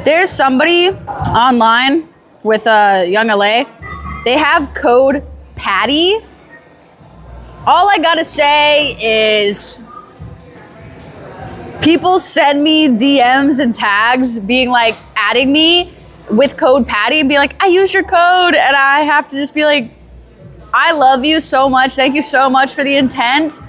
There's somebody online with Young LA. They have code Patty. All I gotta say is people send me DMs and tags being like adding me with code Patty and be like, I used your code, and I have to just be like, I love you so much. Thank you so much for the intent.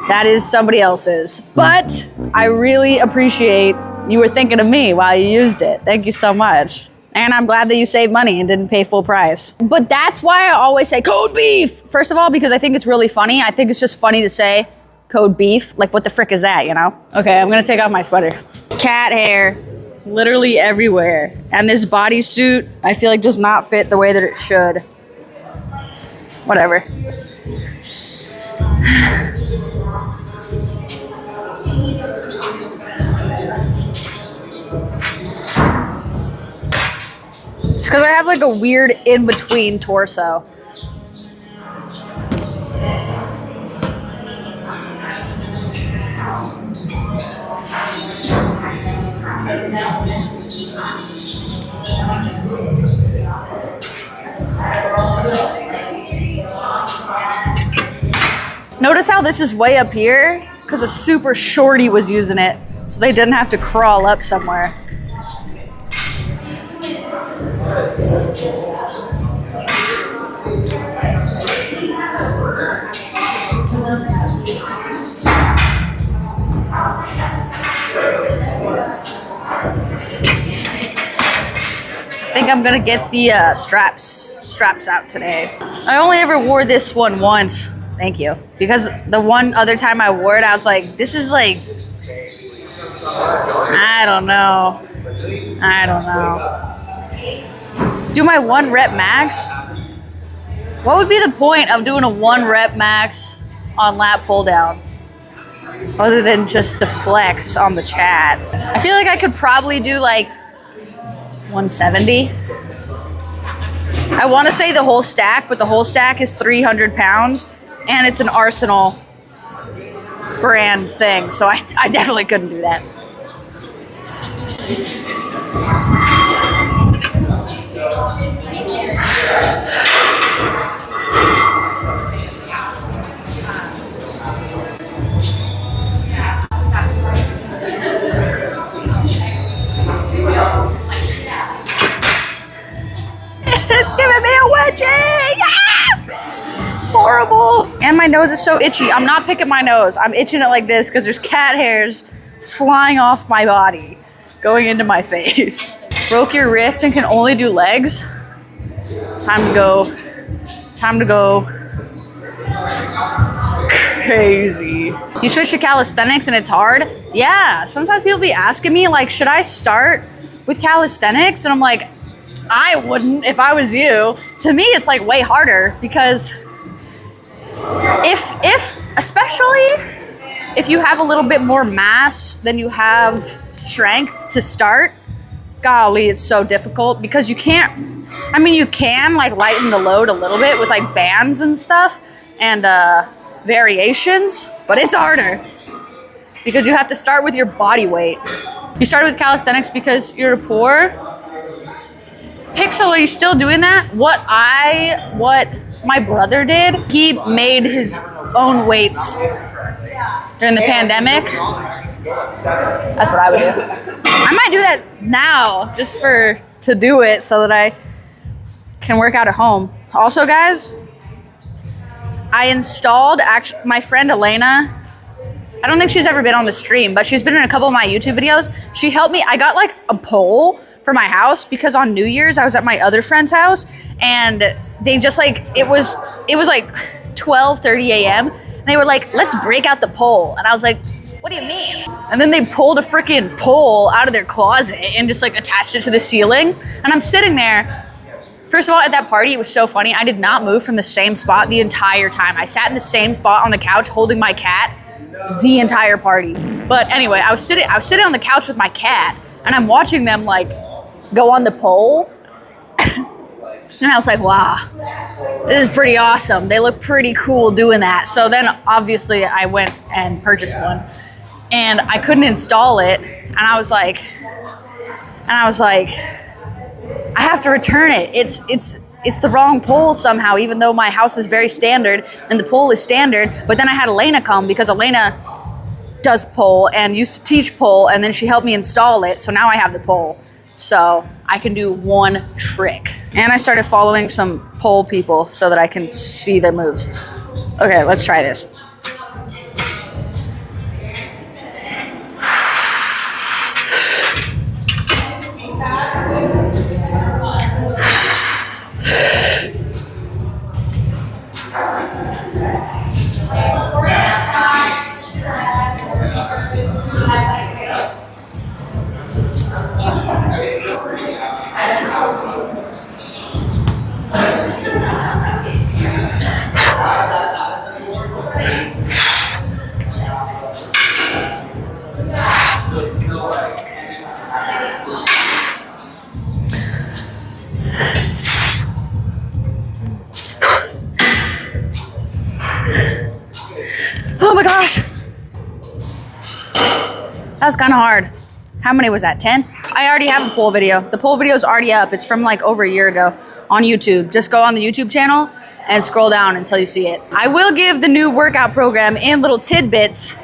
That is somebody else's. But I really appreciate you were thinking of me while you used it. Thank you so much. And I'm glad that you saved money and didn't pay full price. But that's why I always say code beef. First of all, because I think it's really funny. I think it's just funny to say code beef. Like, what the frick is that, you know? Okay, I'm gonna take off my sweater. Cat hair, literally everywhere. And this bodysuit, I feel like does not fit the way that it should. Whatever. It's because I have like a weird in-between torso. Notice how this is way up here? Because a super shorty was using it. So they didn't have to crawl up somewhere. I think I'm gonna get the straps out today. I only ever wore this one once. Thank you. Because the one other time I wore it, I was like, this is like, I don't know. Do my 1 rep max? What would be the point of doing a 1 rep max on lat pull down? Other than just the flex on the chat. I feel like I could probably do like 170. I want to say the whole stack, but the whole stack is 300 pounds. And it's an Arsenal brand thing, so I definitely couldn't do that. It's giving me a wedgie! Yeah! Horrible. And my nose is so itchy. I'm not picking my nose. I'm itching it like this because there's cat hairs flying off my body, going into my face. Broke your wrist and can only do legs? Time to go. Time to go crazy. You switch to calisthenics and it's hard? Yeah, sometimes people be asking me like, should I start with calisthenics? And I'm like, I wouldn't if I was you. To me, it's like way harder because especially if you have a little bit more mass than you have strength to start, golly, it's so difficult because you can't, I mean, you can like lighten the load a little bit with like bands and stuff and variations, but it's harder because you have to start with your body weight. You started with calisthenics because you're poor. Pixel, are you still doing that? What my brother did, he made his own weights during the pandemic. That's what I would do. I might do that now just to do it so that I can work out at home. Also, guys, I installed my friend Elena. I don't think she's ever been on the stream, but she's been in a couple of my YouTube videos. She helped me. I got like a pole for my house because on New Year's I was at my other friend's house and they just like, it was like 12:30 a.m. and they were like, let's break out the pole. And I was like, what do you mean? And then they pulled a freaking pole out of their closet and just like attached it to the ceiling. And I'm sitting there. First of all, at that party, it was so funny. I did not move from the same spot the entire time. I sat in the same spot on the couch holding my cat the entire party. But anyway, I was sitting on the couch with my cat and I'm watching them like go on the pole. And I was like, wow, this is pretty awesome. They look pretty cool doing that. So then obviously I went and purchased one and I couldn't install it. And I was like, And I was like, I have to return it. It's the wrong pole somehow, even though my house is very standard and the pole is standard. But then I had Elena come because Elena does pole and used to teach pole, and then she helped me install it. So now I have the pole. So I can do one trick. And I started following some pole people so that I can see their moves. Okay, let's try this. Oh my gosh. That was kind of hard. How many was that, 10? I already have a pole video. The pole video is already up. It's from like over a year ago on YouTube. Just go on the YouTube channel and scroll down until you see it. I will give the new workout program in little tidbits.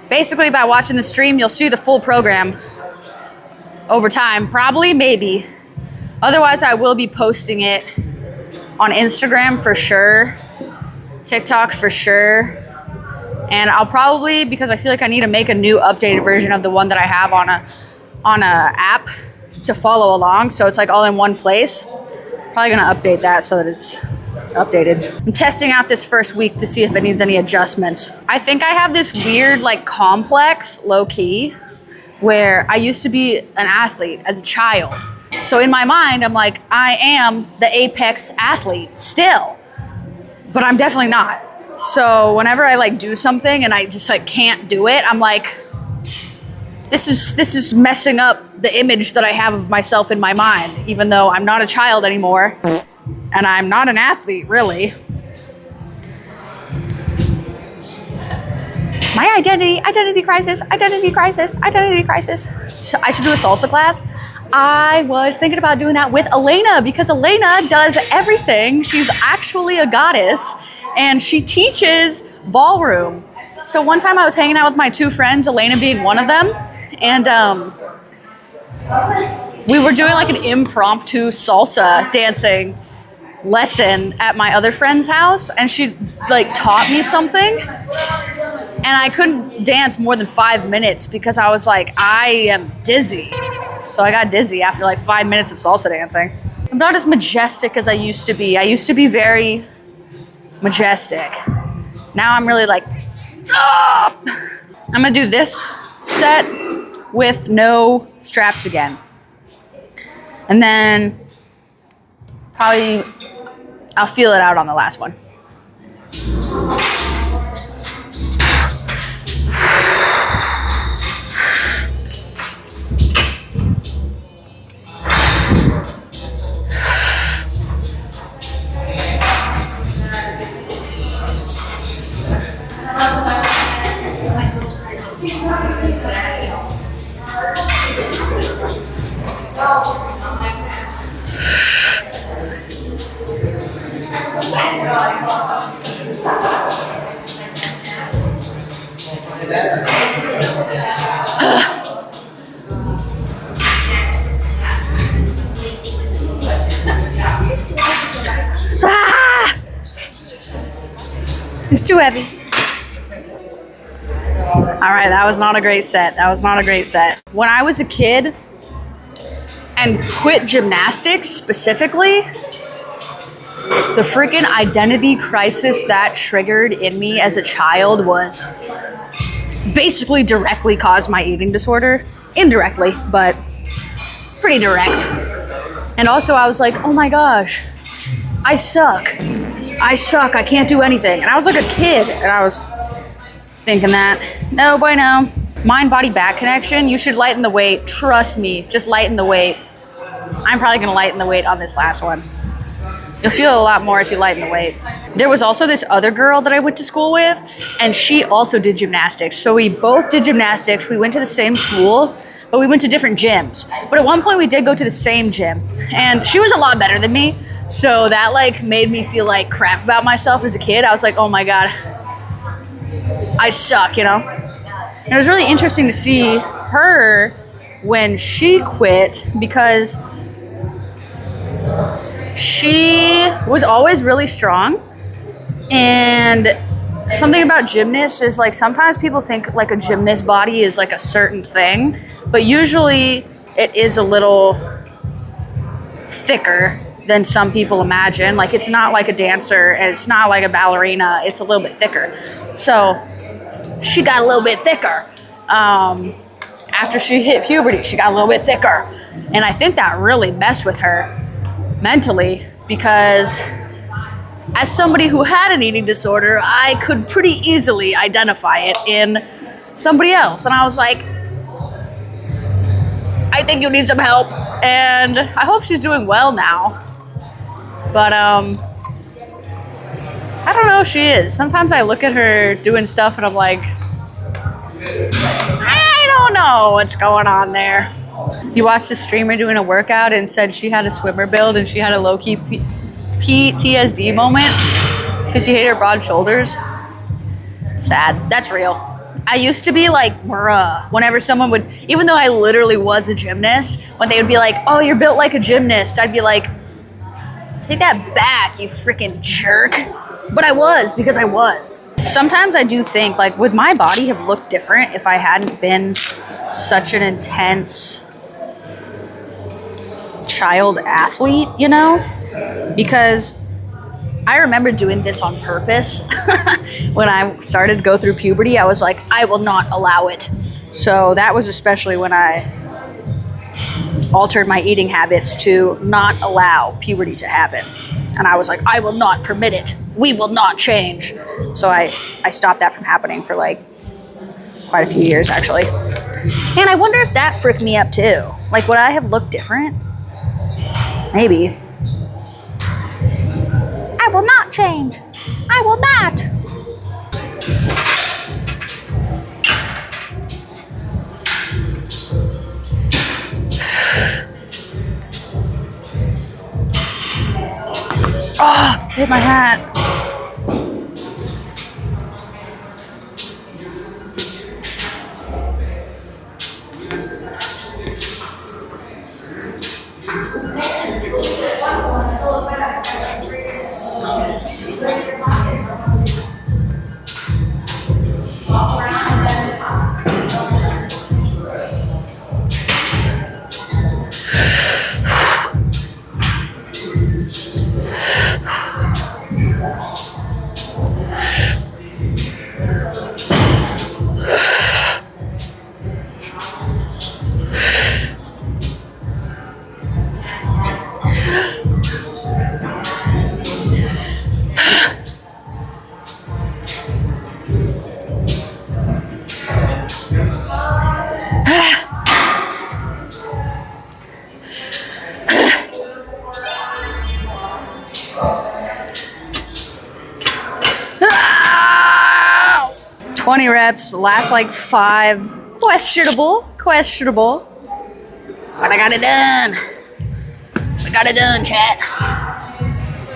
Basically, by watching the stream, you'll see the full program over time. Probably, maybe. Otherwise, I will be posting it on Instagram for sure. TikTok for sure. And I'll probably, because I feel like I need to make a new updated version of the one that I have on a app to follow along. So it's like all in one place. Probably gonna update that so that it's updated. I'm testing out this first week to see if it needs any adjustments. I think I have this weird like complex, low key, where I used to be an athlete as a child. So in my mind, I'm like, I am the apex athlete still, but I'm definitely not. So whenever I like do something and I just like can't do it, I'm like, this is messing up the image that I have of myself in my mind, even though I'm not a child anymore and I'm not an athlete really. My identity crisis. I should do a salsa class. I was thinking about doing that with Elena because Elena does everything. She's actually a goddess and she teaches ballroom. So one time I was hanging out with my two friends, Elena being one of them, and we were doing like an impromptu salsa dancing lesson at my other friend's house, and she like taught me something, and I couldn't dance more than 5 minutes because I was like, I am dizzy. So I got dizzy after like 5 minutes of salsa dancing. I'm not as majestic as I used to be. I used to be very majestic. Now I'm really like, ah! I'm gonna do this set with no straps again. And then probably I'll feel it out on the last one. It's too heavy. All right, that was not a great set. When I was a kid and quit gymnastics specifically, the freaking identity crisis that triggered in me as a child was basically directly caused my eating disorder. Indirectly, but pretty direct. And also I was like, oh my gosh, I suck. I can't do anything. And I was like a kid and I was thinking that. No bueno. Mind, body, back connection. You should lighten the weight. Trust me, just lighten the weight. I'm probably gonna lighten the weight on this last one. You'll feel a lot more if you lighten the weight. There was also this other girl that I went to school with, and she also did gymnastics. So we both did gymnastics. We went to the same school, but we went to different gyms. But at one point we did go to the same gym, and she was a lot better than me. So that like made me feel like crap about myself as a kid. I was like, oh my God, I suck, you know? And it was really interesting to see her when she quit, because she was always really strong. And something about gymnasts is like sometimes people think like a gymnast body is like a certain thing, but usually it is a little thicker than some people imagine. Like it's not like a dancer and it's not like a ballerina, it's a little bit thicker. So she got a little bit thicker. After she hit puberty, she got a little bit thicker. And I think that really messed with her mentally, because as somebody who had an eating disorder, I could pretty easily identify it in somebody else. And I was like, I think you need some help. And I hope she's doing well now. But I don't know if she is. Sometimes I look at her doing stuff and I'm like, I don't know what's going on there. You watched a streamer doing a workout and said she had a swimmer build and she had a low-key PTSD moment because she hated her broad shoulders. Sad. That's real. I used to be like, bruh, whenever someone would, even though I literally was a gymnast, when they would be like, oh, you're built like a gymnast, I'd be like, take that back, you freaking jerk. But I was, because I was. Sometimes I do think, like, would my body have looked different if I hadn't been such an intense child athlete, you know? Because I remember doing this on purpose. When I started to go through puberty, I was like, I will not allow it. So that was especially when I altered my eating habits to not allow puberty to happen. And I was like, I will not permit it. We will not change. So I stopped that from happening for like quite a few years, actually. And I wonder if that fricked me up too. Like, would I have looked different? Maybe. I will not change. I will not. Oh, hit my hat. Ah! 20 reps, last like 5. Questionable. But I got it done. I got it done, chat.